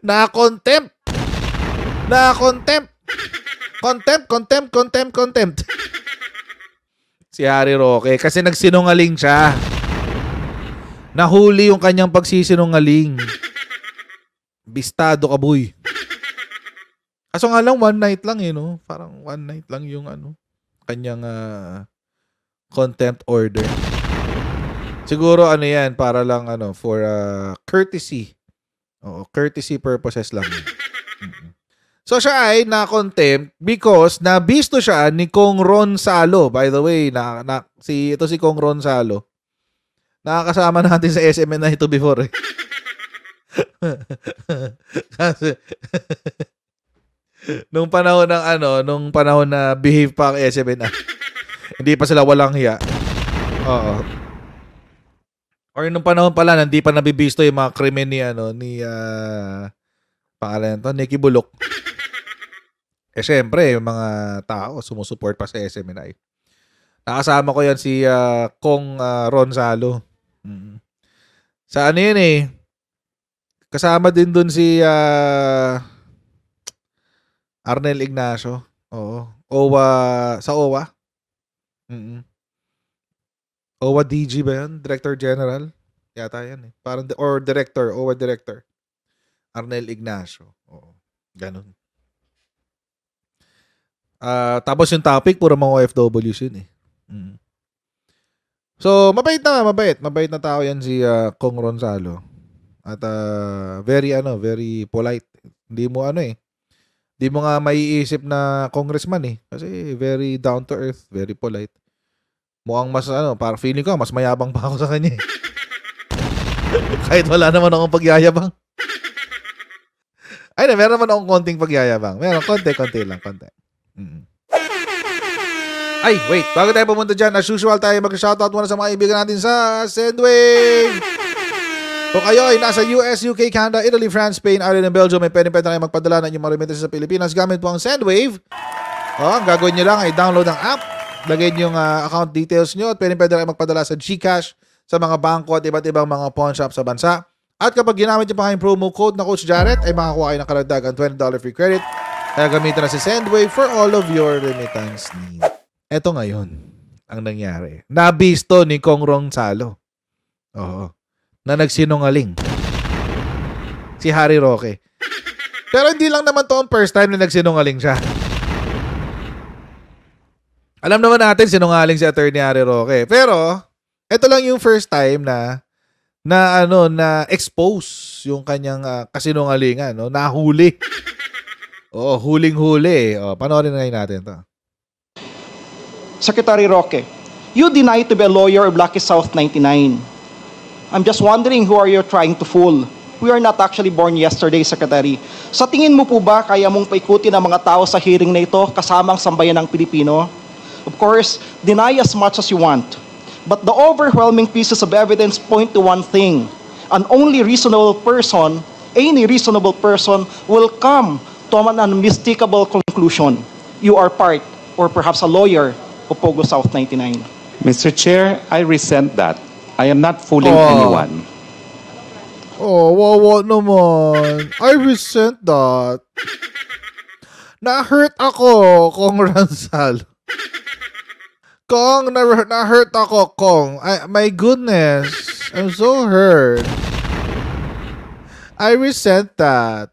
Na-contempt. Na-contempt. Contempt. Si Harry Roque kasi nagsinungaling siya. Nahuli yung kanyang pagsisinungaling. Bistado ka, boy. Kaso nga lang, one night lang no? Parang one night lang yung kanyang contempt order. Siguro yan, para lang for courtesy. Oo, courtesy purposes lang. So siya ay na-contempt because nabisto siya ni Kong Ron Salo. By the way, si Kong Ron Salo. Nakakasama natin sa SMN na ito before. Kasi nung panahon na behave pa ang SMN. Hindi pa sila walang hiya. Oo. Or nung panahon pala hindi pa nabibisto yung mga krimen ni pangalan nito, Nicky Bulok. Syempre, yung mga tao sumusuport pa sa SMNI. Nakasama ko yan si Kong Ron Salo. Sa yun kasama din dun si Arnel Ignacio. Oo. Sa OWA. OWA DG ba yun? Director General? Yata yan Parang, or Director. OWA Director. Arnel Ignacio. Oo. Ganun. Tapos yung topic, puro mga OFWs yun So, mabait na tao yan si Kong Ronzalo. At very polite. Hindi mo hindi mo nga maiisip na congressman kasi very down to earth, very polite. Mukhang mas para feeling ko mas mayabang pa ako sa kanya. Kahit wala naman akong pagyayabang. Ay, meron naman akong konting pagyayabang. Meron konti lang. Ay, wait. Bago tayo pumunta dyan, as usual tayo mag-shoutout muna sa mga ibigan natin sa Sendwave. Kung kayo ay nasa US, UK, Canada, Italy, France, Spain, Ireland, and Belgium, may pwede na kayo magpadala ng inyong mga remittances sa Pilipinas gamit po ang Sendwave. Ang gagawin nyo lang ay download ang app, lagay yung account details nyo at pwede na kayo magpadala sa GCash, sa mga bangko at iba't ibang mga pawn shop sa bansa. At kapag ginamit nyo pa kayong promo code na Coach Jarrett, ay makakuha kayo ng karagdagang $20 free credit. Kaya gamitin na si Sendwave for all of your remittance needs. Eto ngayon ang nangyari. Nabisto ni Kong Ronzalo. Oo. Na nagsinungaling. Si Harry Roque. Pero hindi lang naman to ang first time na nagsinungaling siya. Alam naman natin sinungaling si Attorney Harry Roque. Pero ito lang yung first time na expose yung kanyang kasinungalingan, nahuli. Oo, huling-huli. Panoorin ngayon natin to. Secretary Roque, you deny to be a lawyer of Lucky South 99. I'm just wondering who are you trying to fool? We are not actually born yesterday, Secretary. Sa tingin mo po ba kaya mong paikutin ang mga tao sa hearing na ito kasamang sambayan ng Pilipino? Of course, deny as much as you want. But the overwhelming pieces of evidence point to one thing. Any reasonable person will come to an unmistakable conclusion. You are part, or perhaps a lawyer, of Pogo South 99. Mr. Chair, I resent that. I am not fooling anyone. Wawa naman. I resent that. Na-hurt ako, Kong Ronzalo. Kong, na-hurt ako, Kong. My goodness. I'm so hurt. I resent that.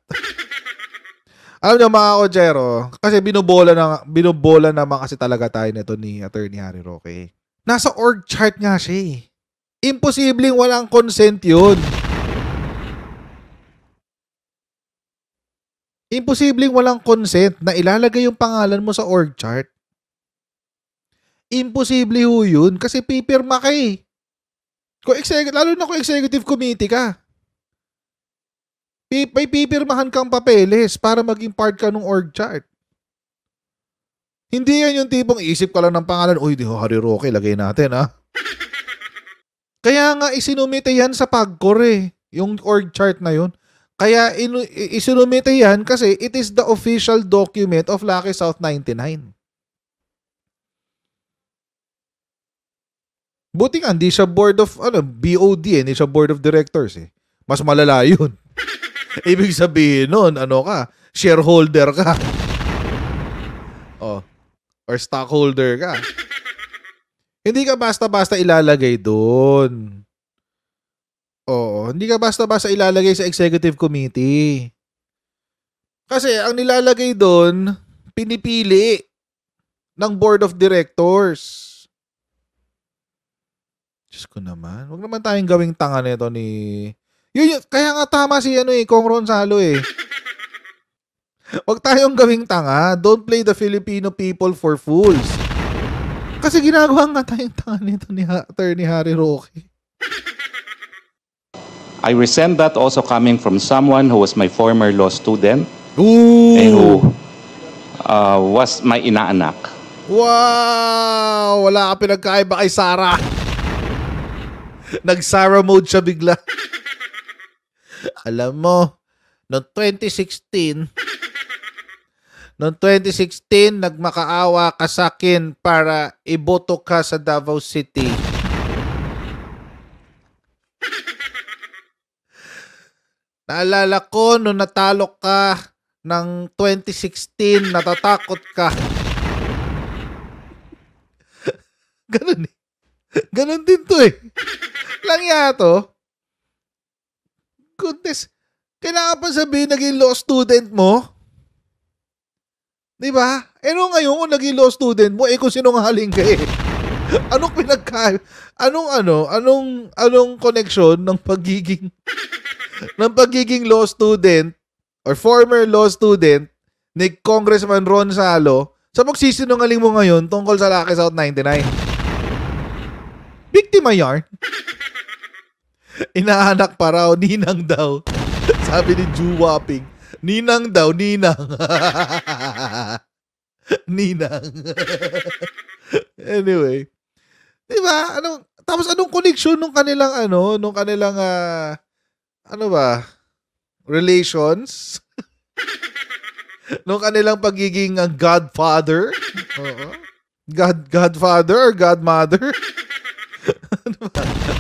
Alam niyo mga Ojero, kasi binubola naman kasi talaga tayo nito ni Attorney Harry Roque. Nasa org chart nga siya. Imposibleng walang consent yun. Imposibleng walang consent na ilalagay yung pangalan mo sa org chart. Imposible ho yun kasi pipirma ka lalo na kung executive committee ka. May pipirmahan kang papeles para maging part ka ng org chart. Hindi yan yung tipong isip ka lang ng pangalan, uy, di Harry Roque, lagay natin Kaya nga isinumite yan sa PAGCOR yung org chart na yun. Kaya isinumite yan kasi it is the official document of Lucky South 99. Buti nga, hindi siya board of, BOD hindi siya board of directors Mas malala yun. Ibig sabihin nun, ano ka, shareholder ka. Oh, or stockholder ka. Hindi ka basta-basta ilalagay doon. Oo, hindi ka basta-basta ilalagay sa executive committee. Kasi ang nilalagay doon, pinipili ng board of directors. Diyos ko naman. Huwag naman tayong gawing tanga nito ni... Kaya nga tama si Kong Ronsalo eh. Huwag tayong gawing tanga. Don't play the Filipino people for fools. Kasi ginagawa nga tayong tanga nito ni Attorney Harry Roque. I resent that also coming from someone who was my former law student Ooh! and who was my inaanak. Wow! Wala ka pinagkaiba kay Sarah. Nag-Sarah mode siya bigla. Alam mo, noong 2016, nagmakaawa ka sa akin para iboto ka sa Davao City. Naalala ko, nung natalo ka ng 2016, natatakot ka. Ganun eh. Ganun din to eh. Langya to. Goodness. Kailangan pa sabihin naging law student mo? Diba? No ngayon kung naging law student mo, kung sinungaling ka eh. Anong anong connection ng pagiging law student or former law student ni Congressman Ronsalo sa magsisinungaling mo ngayon tungkol sa Lucky South 99? Biktima yarn. Inaanak pa raw, ninang daw. Sabi ni Ju Wapping, ninang daw, ninang. Ninang. Anyway. Diba? Tapos anong connection nung kanilang relations? Nung kanilang pagiging godfather? Oo. Godfather or godmother?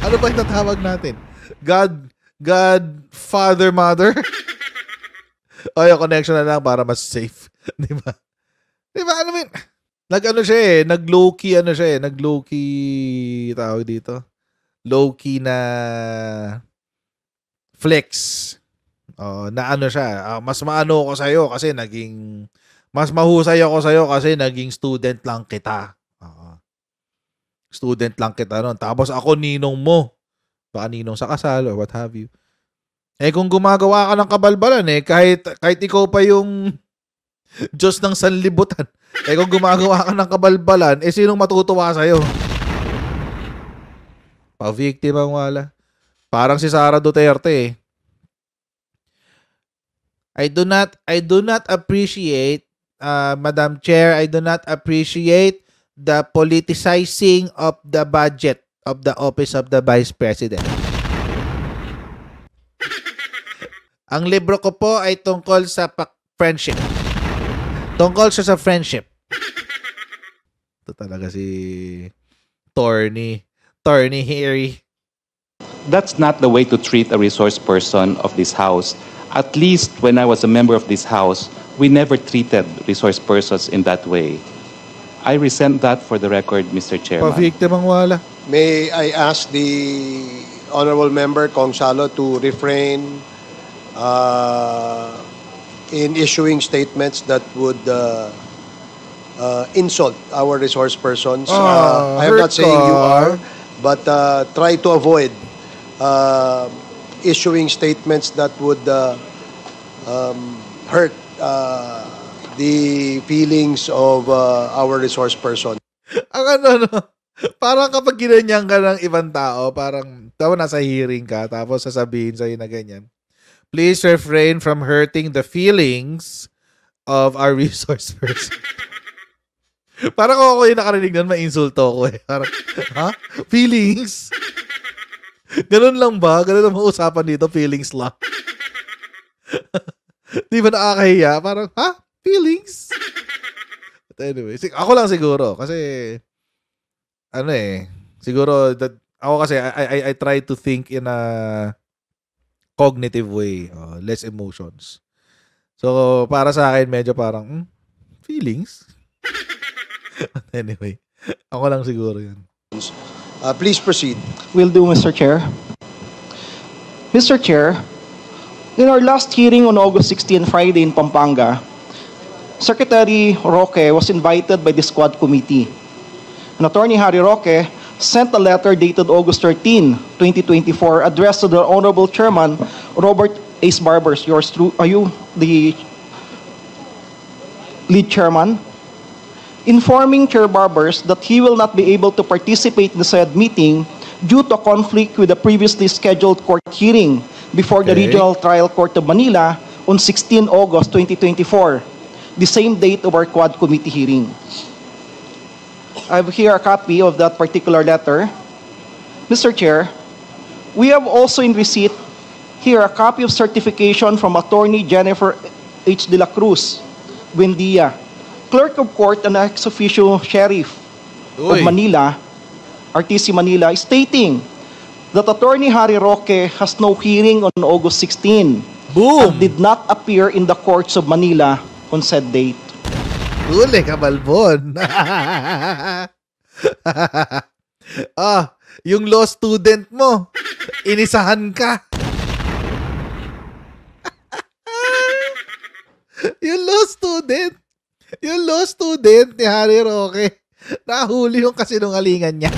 Ano ba yung tatawag natin? Godfather, mother? O yung connection na lang para mas safe. Diba? Diba? Ano mo yun? Nag-low-key tawag dito. Low-key na flex. Na siya. Mas maano ko sa'yo kasi mas mahusay ako sa'yo kasi naging student lang kita. Student lang kita nun. Tapos ako ninong mo. Baka ninong sa kasal or what have you. Kung gumagawa ka ng kabalbalan kahit ikaw pa yung Diyos ng sanlibutan. Kung gumagawa ka ng kabalbalan, sinong matutuwa sa'yo? Pa-victim ang wala. Parang si Sara Duterte I do not appreciate, Madam Chair, I do not appreciate the politicizing of the budget of the office of the Vice President. Ang libro ko po ay tungkol sa friendship. Tungkol siya sa friendship. Ito talaga si Torny Harry. That's not the way to treat a resource person of this house. At least when I was a member of this house, we never treated resource persons in that way. I resent that for the record, Mr. Chairman. Pa-victim ang wala. May I ask the Honorable Member Kong Salo to refrain in issuing statements that would insult our resource persons. I am not saying you are, but try to avoid issuing statements that would hurt the feelings of our resource person. Ang parang kapag ginanyan ka ng ibang tao, parang nasa hearing ka, tapos sasabihin sa'yo na ganyan, please refrain from hurting the feelings of our resource person. Parang ako yung nakarinig nun, ma-insulto ko Parang, ha? Feelings? Ganun lang ba? Ganun ang usapan dito, feelings lang. Di ba nakakahiya? Parang, ha? Feelings? But anyway, ako lang siguro. Kasi, siguro, ako kasi, I try to think in a cognitive way, less emotions. So, para sa akin, medyo parang, feelings? Anyway, ako lang siguro yun. Please proceed. Will do, Mr. Chair. Mr. Chair, in our last hearing on August 16, Friday in Pampanga, Secretary Roque was invited by the Squad Committee. And Attorney Harry Roque sent a letter dated August 13, 2024, addressed to the Honorable Chairman, Robert Ace Barbers. Yours true. Are you the lead chairman? Informing Chair Barbers that he will not be able to participate in the said meeting due to conflict with the previously scheduled court hearing before the Regional Trial Court of Manila on 16 August 2024, the same date of our Quad Committee hearing. I have here a copy of that particular letter. Mr. Chair, we have also in receipt here a copy of certification from Attorney Jennifer H. de la Cruz, Buendia, Clerk of Court and ex officio Sheriff of Manila, RTC Manila, stating that Attorney Harry Roque has no hearing on August 16 and did not appear in the courts of Manila on said date. Huli ka, Balbon. Yung law student mo, inisahan ka. Yung law student ni Harry Roque, nahuli yung kasinungalingan niya.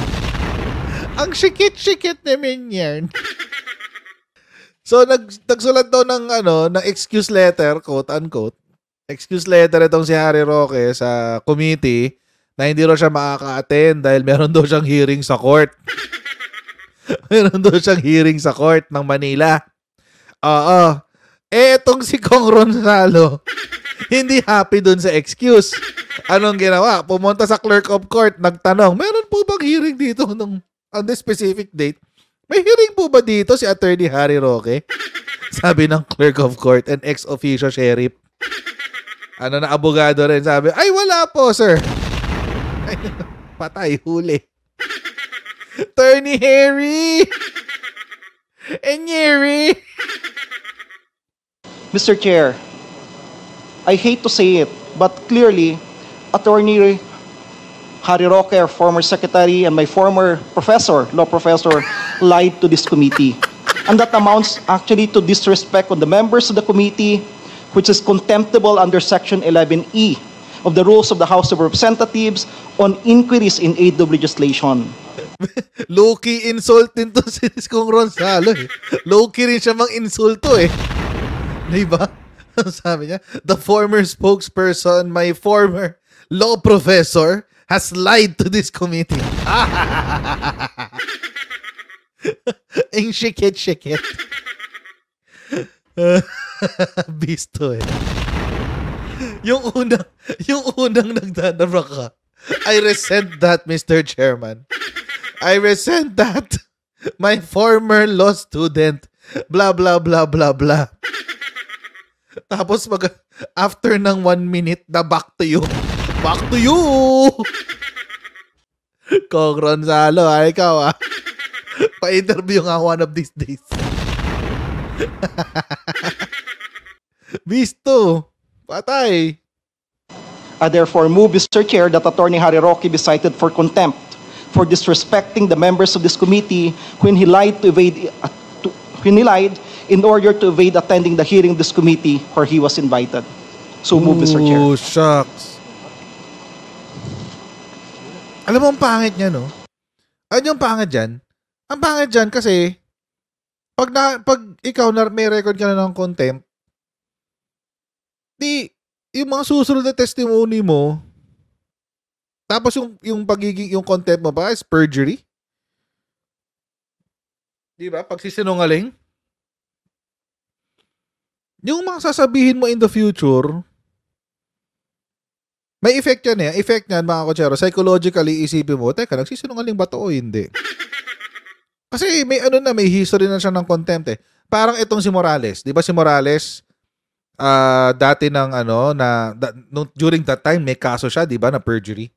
Ang sikit-sikit naman yan. So, nagsulat daw ng excuse letter, quote-unquote. Excuse letter itong si Harry Roque sa committee na hindi raw siya makaka-attend dahil meron daw siyang hearing sa court. Meron daw siyang hearing sa court ng Manila. Etong si Kong Ronzalo, hindi happy dun sa excuse. Anong ginawa? Pumunta sa clerk of court, nagtanong, meron po bang hearing dito on this specific date? May hearing po ba dito si Attorney Harry Roque? Sabi ng clerk of court and ex officio sheriff. Na abogado rin, sabi, ay wala po sir. Ay, patay, huli. Attorney Harry! And Harry! Mr. Chair, I hate to say it, but clearly, Attorney Harry Roque, our former secretary, and my former professor, law professor, lied to this committee. And that amounts actually to disrespect on the members of the committee, which is contemptible under Section 11E of the Rules of the House of Representatives on inquiries in aid of legislation. Low-key insult din to si Kong Ronzalo eh. Low-key rin siya mang-insulto eh. Diba? Sabi niya, the former spokesperson, my former law professor, has lied to this committee. Ang shikit-shikit. Bisto eh. Yung unang nagdadabra ka, I resent that, Mr. Chairman. I resent that. My former law student, blah, blah, blah, blah, blah. Tapos after ng 1 minute, back to you. Back to you! Kong Ronzalo, ikaw pa-interview nga one of these days. Bisto. Patay. I therefore move, Mr. Chair, that Attorney Harry Roque be cited for contempt for disrespecting the members of this committee when he lied in order to evade attending the hearing of this committee where he was invited. So move, Mr. Chair. Oh, shucks. Alam mo ang pangit niya, no? Ano yung pangit dyan? Ang pangit dyan kasi pag ikaw may record ka na ng contempt, yung mga susunod na testimony mo, tapos yung contempt mo ba is perjury? Di ba? Pagsisinungaling? Yung mga sasabihin mo in the future, may effect yan eh. Effect yan, mga kotsero. Psychologically, isipin mo, teka, nagsisinungaling ba to o hindi? Kasi may history na siya ng contempt eh. Parang itong si Morales. Di ba si Morales, dati during that time, may kaso siya, di ba, na perjury.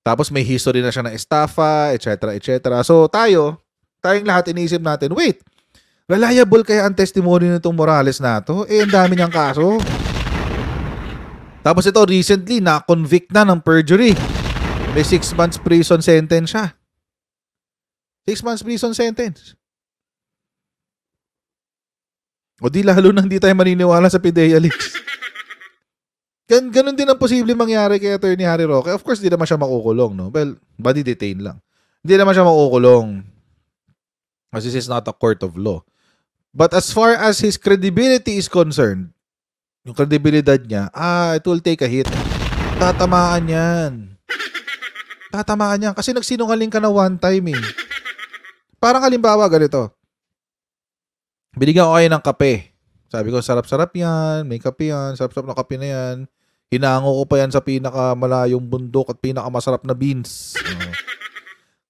Tapos may history na siya ng estafa, etc., etc. So tayong lahat iniisip natin, wait, Reliable kaya ang testimony nitong Morales na to? Ang dami niyang kaso. Tapos ito, recently, na-convict na ng perjury. May 6 months prison sentence siya. 6 months prison sentence. O di lalo nang di tayo maniniwala sa PIDEA leaks. Ganon din ang posible mangyari kay Attorney Harry Roque. Of course, di naman siya makukulong, no? Well, body detain lang. Hindi naman siya makukulong. Kasi this is not a court of law. But as far as his credibility is concerned, yung kredibilidad niya, it will take a hit. Tatamaan yan. Tatamaan yan. Kasi nagsinungaling ka na one time eh. Parang halimbawa, ganito. Binigyan ko kayo ng kape. Sabi ko, sarap-sarap yan. May kape yan. Sarap-sarap na kape na yan. Hinango ko pa yan sa pinakamalayong bundok at pinakamasarap na beans.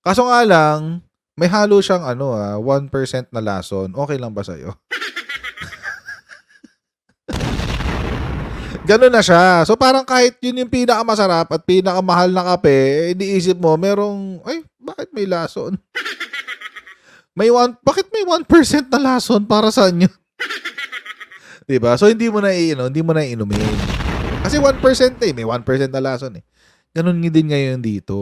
Kaso nga lang, may halo siyang 1% na lason. Okay lang ba sa'yo? Ganun na siya. So parang kahit yun yung pinakamasarap at pinakamahal na kape, iniisip mo, merong, bakit may lason? Bakit may 1% na lason para sa inyo? Diba? So hindi mo na inumin. Kasi 1% may 1% na lason eh. Ganun din ngayon dito.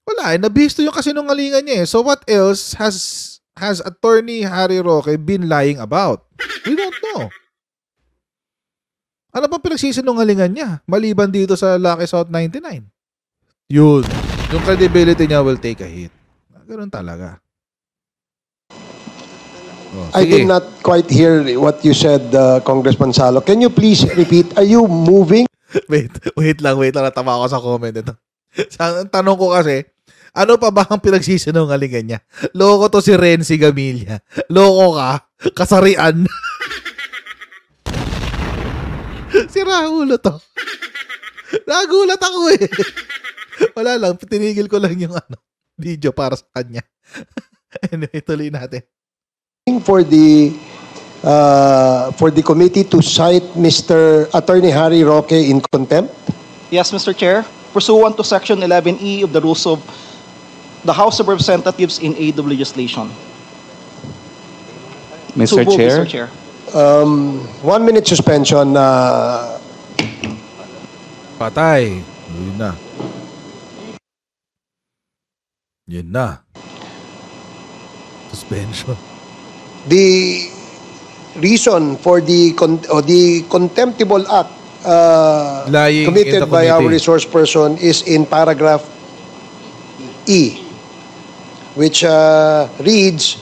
Wala, nabisto yung kasinungalingan niya eh. So what else has Attorney Harry Roque been lying about? We don't know. Ano bang pinagsisinungalingan niya? Maliban dito sa Lucky South 99. Yun. Yung credibility niya will take a hit. Ganun talaga. I did not quite hear what you said, Congressman Salo. Can you please repeat? Are you moving? Wait lang. Natama ako sa comment ito. Ang tanong ko kasi, ano pa ba ang pinagsisinungalingan niya? Loko to si Renzi Gamilla. Loko ka. Kasarian. Si Raulo to. Nagulat ako eh. Wala lang. Tinigil ko lang yung video para sa kanya. Anyway, tuloy natin. For the committee to cite Mr. Attorney Harry Roque in contempt? Yes, Mr. Chair. Pursuant to Section 11E of the Rules of the House of Representatives in aid of legislation. Mr. So, Chair? Mr. Chair. 1 minute suspension. Patay. Yun na. Suspension. The reason for the contemptible act Lying committed in the by our committee. resource person is in paragraph E, which reads,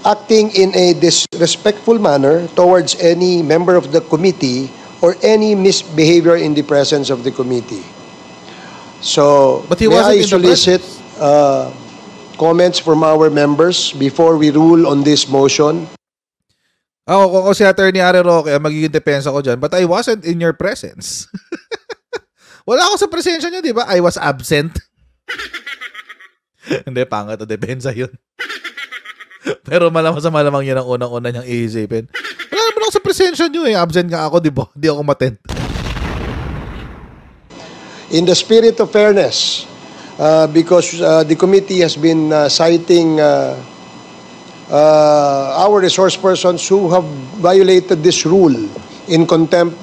acting in a disrespectful manner towards any member of the committee or any misbehavior in the presence of the committee. So, But he may wasn't I in the solicit comments from our members before we rule on this motion? Ako si Attorney Harry Roque, magiging depensa ko dyan, but I wasn't in your presence. Wala ako sa presensya niyo, di ba? I was absent. Hindi, pangat o depensa yun. Pero malamang yun ang unang-una niyang iisipin. Wala naman ako sa presensya niyo eh. Absent nga ako, di ba? Di ako matent. In the spirit of fairness, because the committee has been citing our resource persons who have violated this rule in contempt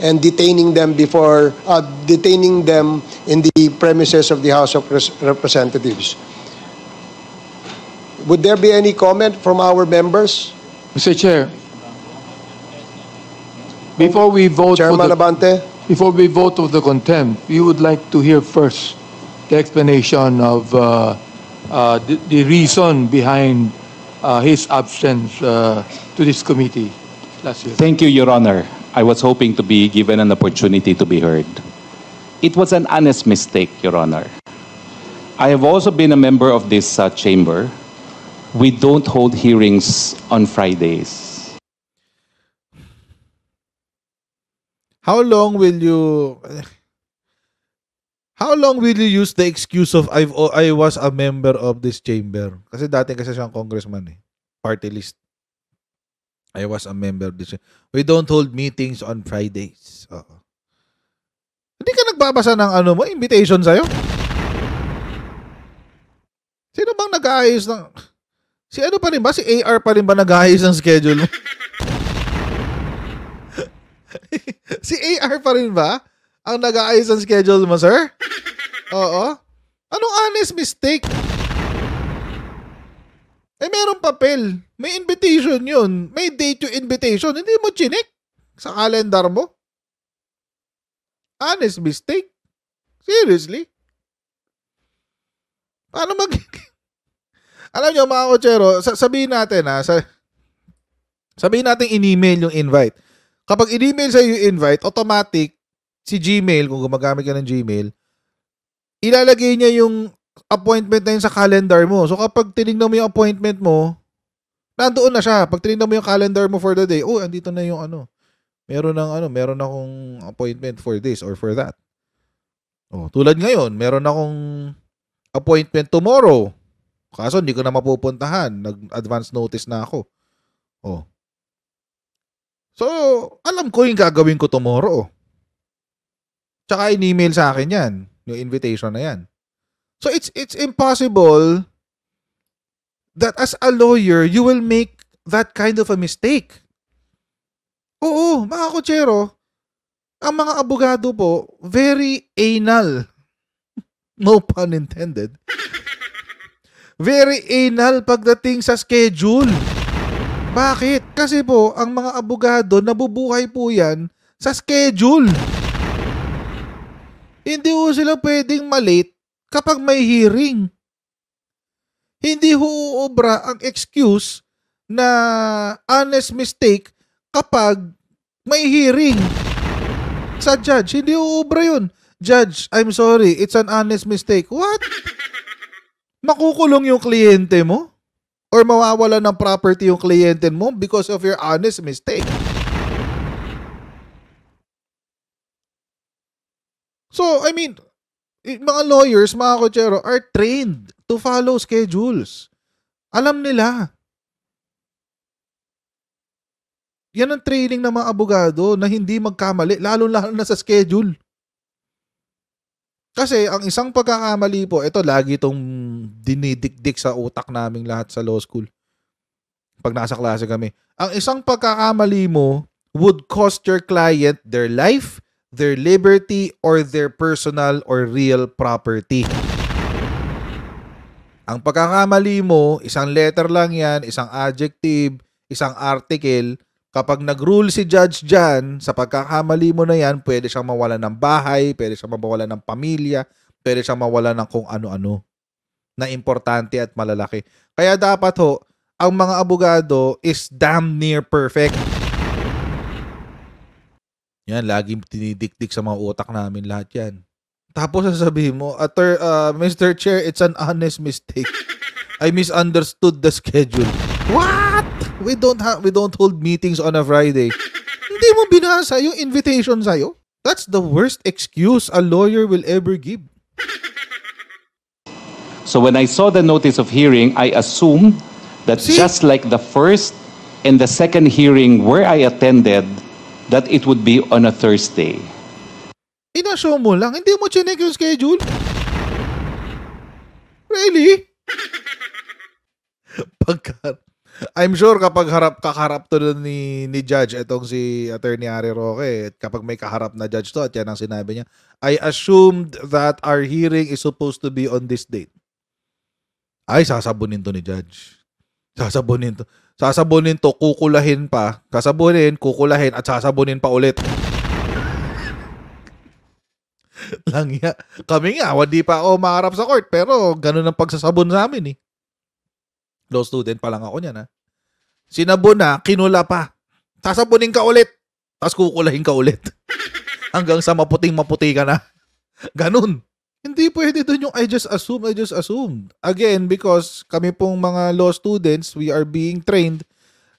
and detaining them in the premises of the House of Representatives. Would there be any comment from our members? Mr. Chair, before we vote Chairman Abante? before we vote of the contempt, we would like to hear first the explanation of the reason behind his absence to this committee last year. Thank you, Your Honor. I was hoping to be given an opportunity to be heard. It was an honest mistake, Your Honor. I have also been a member of this chamber. We don't hold hearings on Fridays. How long will you use the excuse of I was a member of this chamber? Kasi dati siyang congressman eh. Party list. I was a member of this. We don't hold meetings on Fridays. Hindi ka nagbabasa ng invitation sa'yo? Sino bang nag-aayos ng... Si ano pa rin ba? Si AR pa rin ba nag-aayos ng schedule mo? Si AR pa rin ba ang nag-aayos ng schedule mo, sir? Oo. Anong honest mistake? Meron papel. May invitation yun. May date yung invitation. Hindi mo chinek sa calendar mo. Honest mistake? Seriously? Paano Alam nyo, mga kotsero, sabihin natin sabihin natin in-email yung invite. Kapag in-email sa yung invite, automatic, si Gmail, kung gumagamit ka ng Gmail, ilalagay niya yung appointment na yun sa calendar mo. So kapag tinignan mo yung appointment mo, nandoon na siya. Pag tinignan mo yung calendar mo for the day, andito na yung meron akong appointment for this or for that. Tulad ngayon, meron akong appointment tomorrow. Kaso hindi ko na mapupuntahan. Nag-advance notice na ako. So, alam ko yung gagawin ko tomorrow. Tsaka in-email sa akin yan. Yung invitation na yan. So, it's impossible that as a lawyer, you will make that kind of a mistake. Oo, mga kotsero, ang mga abogado po, very anal. No pun intended. Very anal pagdating sa schedule. Bakit? Kasi po, ang mga abogado, nabubuhay po yan sa schedule. Hindi po sila pwedeng malate kapag may hearing. Hindi ho uubra ang excuse na honest mistake kapag may hearing sa judge. Hindi uubra yun. Judge, I'm sorry, it's an honest mistake. What? Makukulong yung kliyente mo? Or mawawala ng property yung kliyente mo because of your honest mistake? So, I mean, mga lawyers, mga kotsero, are trained to follow schedules. Alam nila. Yan ang training ng mga abogado na hindi magkamali, lalo-lalo na sa schedule. Kasi ang isang pagkakamali po, ito lagi itong dinidikdik sa utak naming lahat sa law school. Pag nasa klase kami. Ang isang pagkakamali mo would cost your client their life, their liberty, or their personal or real property. Ang pagkakamali mo, isang letter lang yan, isang adjective, isang article. Kapag nag-rule si judge dyan, sa pagkakamali mo na yan, pwede siyang mawalan ng bahay, pwede siyang mawalan ng pamilya, pwede siyang mawalan ng kung ano-ano na importante at malalaki. Kaya dapat ho, ang mga abogado is damn near perfect. Yan, laging tinidikdik sa mga utak namin lahat yan. Tapos sasabihin mo, Mr. Chair, it's an honest mistake. I misunderstood the schedule. What? We don't hold meetings on a Friday. Hindi mo binasa yung invitation sa'yo? That's the worst excuse a lawyer will ever give. So when I saw the notice of hearing, I assumed that just like the first and the second hearing where I attended, that it would be on a Thursday. Inassume mo lang? Hindi mo chinek yung schedule? Really? I'm sure kapag kaharap to ni judge itong si Attorney Harry Roque, kapag may kaharap na judge to at yan ang sinabi niya, I assumed that our hearing is supposed to be on this date. Ay, sasabunin to ni judge. Sasabunin to, kukulahin pa. Kukulahin at sasabunin pa ulit. Langya. Kami nga, hindi pa ako maharap sa court, pero ganun ang pagsasabon sa amin eh. Law student pa lang ako niyan ha. Sinabon na, kinula pa. Sasabunin ka ulit. Tapos kukulahin ka ulit. Hanggang sa maputing-maputi ka na. Ganun. Hindi pwede dun yung I just assumed. Again, because kami pong mga law students, we are being trained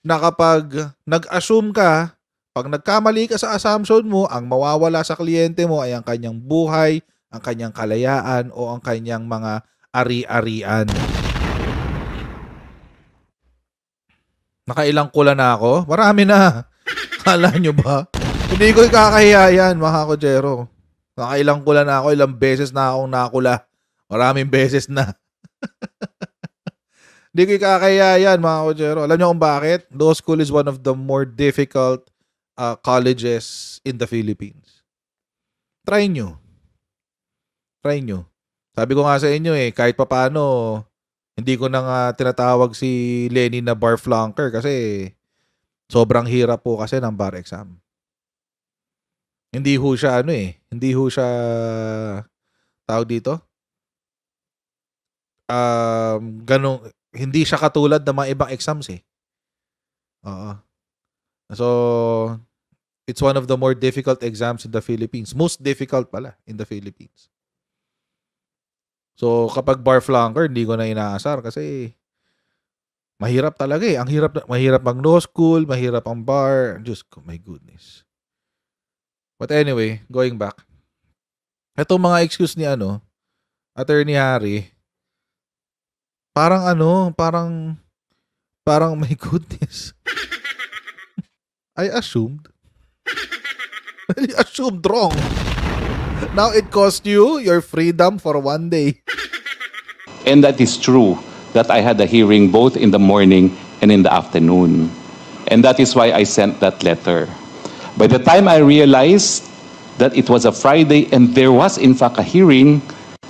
na kapag nag-assume ka, pag nagkamali ka sa assumption mo, ang mawawala sa kliyente mo ay ang kanyang buhay, ang kanyang kalayaan, o ang kanyang mga ari-arian. Nakailang kula na ako? Marami na. Kala nyo ba? Hindi ko ikakahiya yan, mga kotsero. Nakailang kula na ako, ilang beses na akong nakula. Maraming beses na. Hindi ko ikakaya yan, mga kochero. Alam niyo kung bakit? Law school is one of the more difficult colleges in the Philippines. Try nyo. Try nyo. Sabi ko nga sa inyo kahit papaano, hindi ko na nga tinatawag si Lenny na bar flunker kasi sobrang hirap po kasi ng bar exam. Hindi ho siya hindi ho siya tawag dito. Ganong, hindi siya katulad ng mga ibang exams Oo. So, it's one of the more difficult exams in the Philippines. Most difficult pala in the Philippines. So, kapag bar flunker, hindi ko na inaasar kasi mahirap talaga Ang mahirap ang law school, mahirap ang bar. Diyos ko, my goodness. But anyway, going back. Itong mga excuse ni Attorney Harry, parang my goodness. I assumed wrong. Now it cost you your freedom for one day. And that is true, that I had a hearing both in the morning and in the afternoon. And that is why I sent that letter. By the time I realized that it was a Friday and there was in fact a hearing,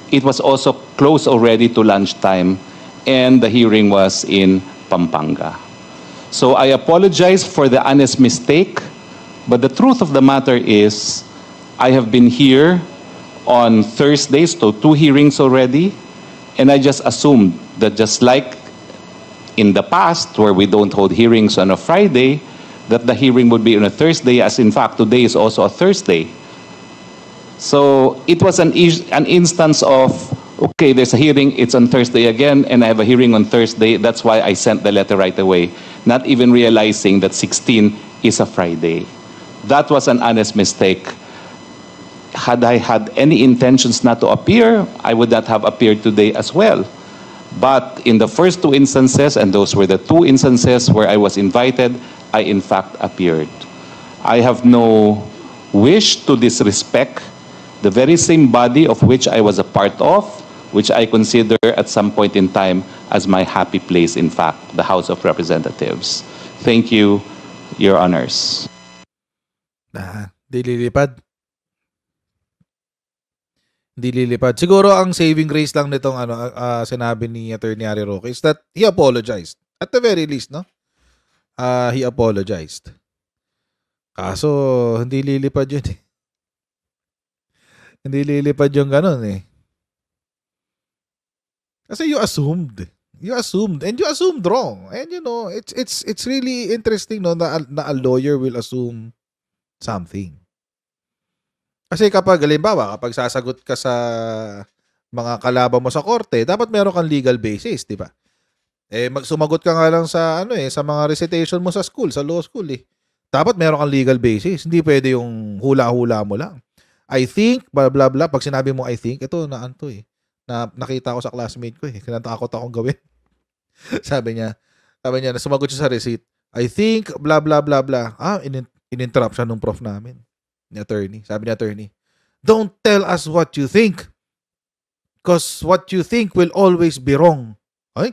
it was also close already to lunchtime, and the hearing was in Pampanga. So I apologize for the honest mistake, but the truth of the matter is I have been here on Thursdays, so 2 hearings already, and I just assumed that just like in the past where we don't hold hearings on a Friday, that the hearing would be on a Thursday, as in fact today is also a Thursday. So it was an instance of, okay, there's a hearing, it's on Thursday again, and I have a hearing on Thursday. That's why I sent the letter right away, not even realizing that 16 is a Friday. That was an honest mistake. Had I had any intentions not to appear, I would not have appeared today as well. But in the first 2 instances, and those were the 2 instances where I was invited, I in fact appeared. I have no wish to disrespect the very same body of which I was a part of, which I consider at some point in time as my happy place, in fact, the House of Representatives. Thank you, Your Honors. Di lilipad. Hindi lilipad. Siguro ang saving grace lang nitong sinabi ni Attorney Harry Roque is that he apologized. At the very least, no? He apologized. Kaso, hindi lilipad yun Hindi lilipad yung ganun Kasi you assumed. You assumed. And you assumed wrong. And it's really interesting na a lawyer will assume something. Kasi kapag sasagot ka sa mga kalaban mo sa korte, dapat meron kang legal basis, di ba? Sumagot ka nga lang sa sa mga recitation mo sa school, sa law school Dapat meron kang legal basis. Hindi pwede yung hula-hula mo lang. I think, blah blah blah. Pag sinabi mo I think, ito na nakita ko sa classmate ko Kinatakot akong gawin. sabi niya, na sumagot siya sa receipt. I think, blah blah blah blah. In-interrupt siya nung prof namin. Sabi ni attorney, don't tell us what you think, because what you think will always be wrong. Okay?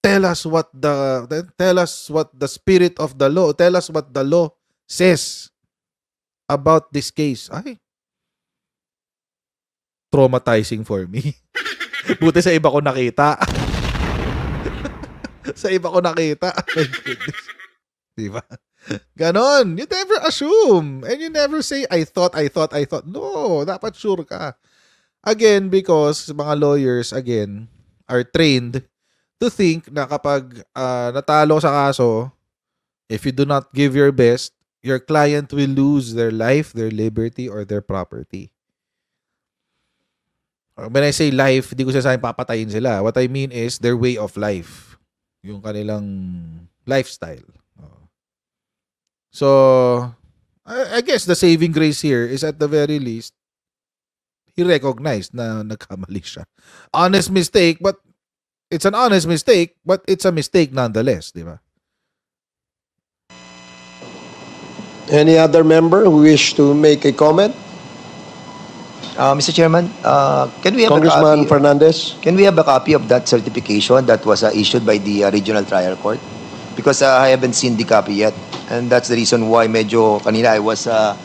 Tell us what the spirit of the law, tell us what the law says about this case. Traumatizing for me. Buti sa iba ko nakita. Sa iba ko nakita. My goodness. Diba? Ganon. You never assume. And you never say, I thought. No, dapat sure ka. Again, because mga lawyers, again, are trained to think na kapag natalo sa kaso, if you do not give your best, your client will lose their life, their liberty, or their property. When I say life, di ko sasabing papatayin sila. What I mean is their way of life. Yung kanilang lifestyle. So, I guess the saving grace here is at the very least, he recognized na nagkamali siya. Honest mistake, but it's an honest mistake, but it's a mistake nonetheless, di ba? Any other member who wish to make a comment? Mr. Chairman, can we have Congressman a copy? Fernandez? Can we have a copy of that certification that was issued by the regional trial court? Because I haven't seen the copy yet, and that's the reason why medyo kanina I was a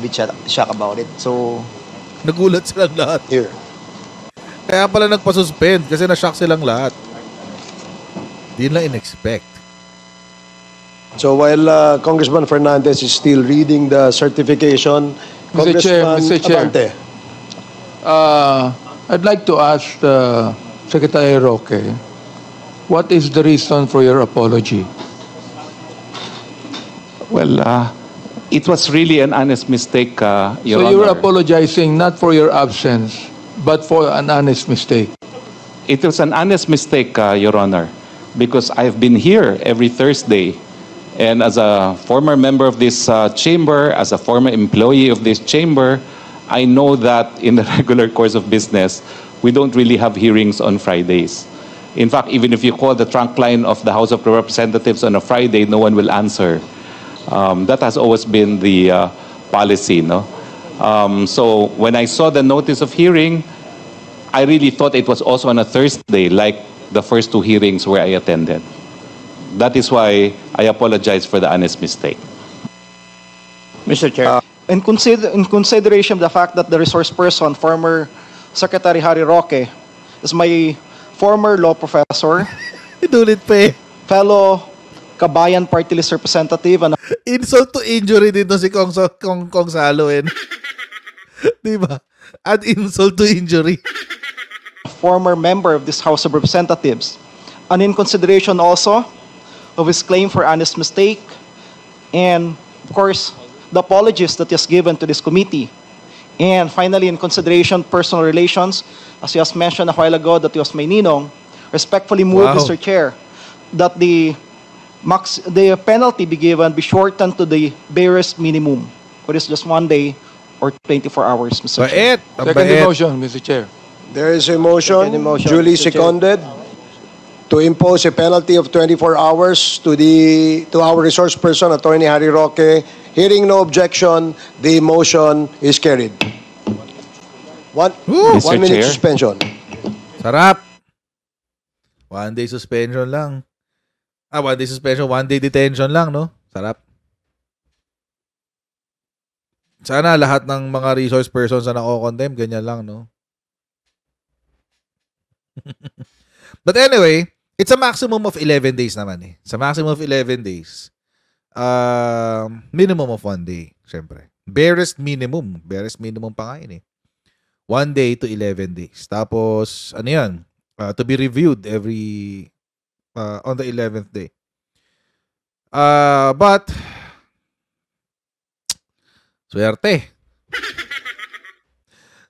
bit shocked about it. So, Nagulat silang lahat. Here. Kaya pala nagpa-suspend kasi na-shock silang lahat. Di nila in-expect. So while Congressman Fernandez is still reading the certification, Mr. Chair, Congressman Mr. Chair. Abante. I'd like to ask Secretary Roque, what is the reason for your apology? Well, it was really an honest mistake, Your So you're Honor. apologizing not for your absence, but for an honest mistake. It was an honest mistake, Your Honor, because I've been here every Thursday. And as a former member of this chamber, as a former employee of this chamber, I know that in the regular course of business, we don't really have hearings on Fridays. In fact, even if you call the trunk line of the House of Representatives on a Friday, no one will answer. That has always been the policy, no? So when I saw the notice of hearing, I really thought it was also on a Thursday, like the first two hearings where I attended. That is why I apologize for the honest mistake. Mr. Chair. In consideration of the fact that the resource person, former Secretary Harry Roque, is my former law professor, Inulit pa eh. fellow Kabayan Party List representative, and Insult to injury dito si Kong Salo eh. Di ba? Add insult to injury. former member of this House of Representatives. And in consideration also of his claim for honest mistake, and of course, the apologies that he has given to this committee. And finally, in consideration personal relations, as you has mentioned a while ago that he was my ninong, respectfully move, Wow. Mr. Chair, that the penalty be given be shortened to the barest minimum, which is just 1 day or 24 hours, Mr. Chair. Bait. Ang Second bait. motion, Mr. Chair. There is a motion, Second motion, duly Mr. Chair. seconded, to impose a penalty of 24 hours to our resource person, Attorney Harry Roque. Hearing no objection, the motion is carried. One Mr. minute Chair. suspension. Sarap. 1 day suspension lang. 1 day suspension, 1 day detention lang, no? Sarap. Sana lahat ng mga resource persons na nako-condemn, ganyan lang, no? But anyway, it's a maximum of 11 days naman eh. It's a maximum of 11 days. Minimum of 1 day, syempre. Barest minimum. Barest minimum pa nga yun eh. 1 day to 11 days. Tapos, ano yan? To be reviewed every on the 11th day. But swerte.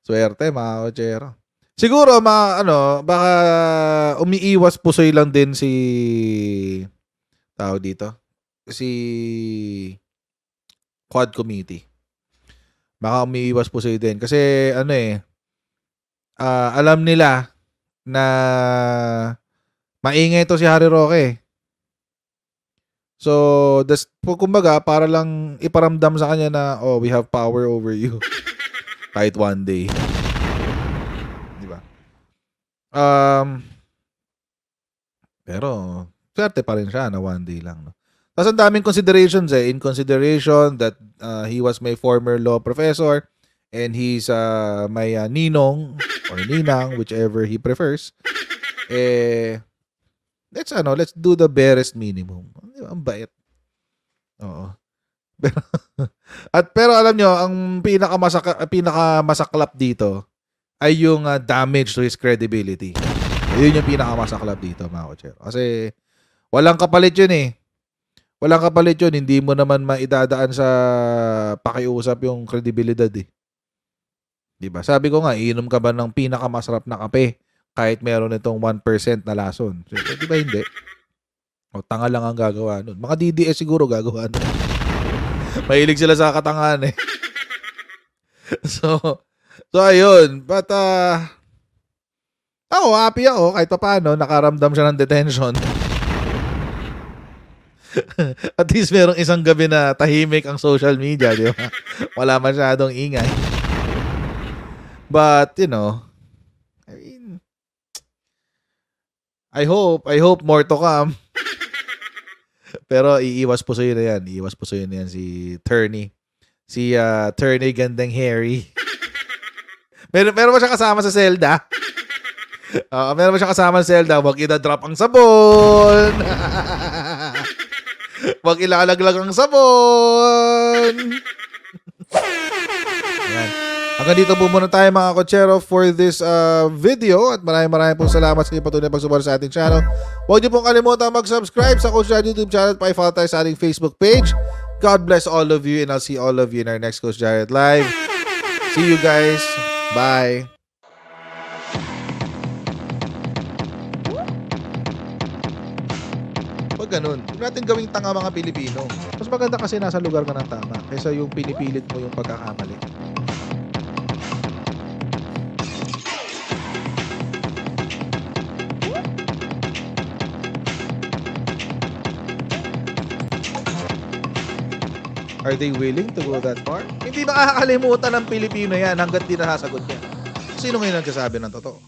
Swerte, mga kotsero. Siguro, baka umiiwas pusoy lang din si tao dito. Si Quad Committee. Baka umiiwas pusoy din. Kasi, alam nila na maingay to si Harry Roque. So, kumbaga, para lang iparamdam sa kanya na, we have power over you. Kahit 1 day. Di ba? Pero, swerte pa rin siya na 1 day lang. No? Tapos ang daming considerations eh. In consideration that he was my former law professor and he's my ninong or ninang, whichever he prefers. Let's do the barest minimum. Di ba? Ang bait. Oo. Pero alam nyo, ang pinakamasaklap dito ay yung damage to his credibility. Yun yung pinakamasaklap dito, mga kotsero. Kasi walang kapalit yun eh. Walang kapalit yun. Hindi mo naman maidadaan sa pakiusap yung kredibilidad eh. Diba? Sabi ko nga, iinom ka ba ng pinakamasarap na kape kahit meron itong 1% na lason? So, di ba hindi? O, tanga lang ang gagawa nun. Mga DDS siguro gagawa nun. Mahilig sila sa katangahan eh. So ayun. But, happy ako kahit paano nakaramdam siya ng detention. At least merong isang gabi na tahimik ang social media, di ba? Wala masyadong ingay. But, you know, I mean, I hope more to come. Pero iiwas puso yun na yan. Iiwas puso yun na yan si Turney. Si Turney Gandang Harry. meron ba siya kasama sa Zelda? Meron ba siya kasama sa Zelda? Huwag ida-drop ang sabon. Huwag ilalaglag ang sabon. Ayan. Hanggang dito po muna tayo mga kotsero for this video at maraming pong salamat sa inyong patuloy na pagsuporta sa ating channel. Huwag niyo pong kalimutan mag-subscribe sa Coach Jared YouTube channel at pa-follow tayo sa ating Facebook page. God bless all of you and I'll see all of you in our next Coach Jared Live. See you guys. Bye. Pag ganun, huwag natin gawing tanga mga Pilipino. Mas maganda kasi nasa lugar ka ng tama kaysa yung pinipilit mo yung pagkakamali. Are they willing to go that far? Hindi nakakalimutan ng Pilipino yan hanggat di nasasagot niya. Sino ngayon nagsasabi ng totoo?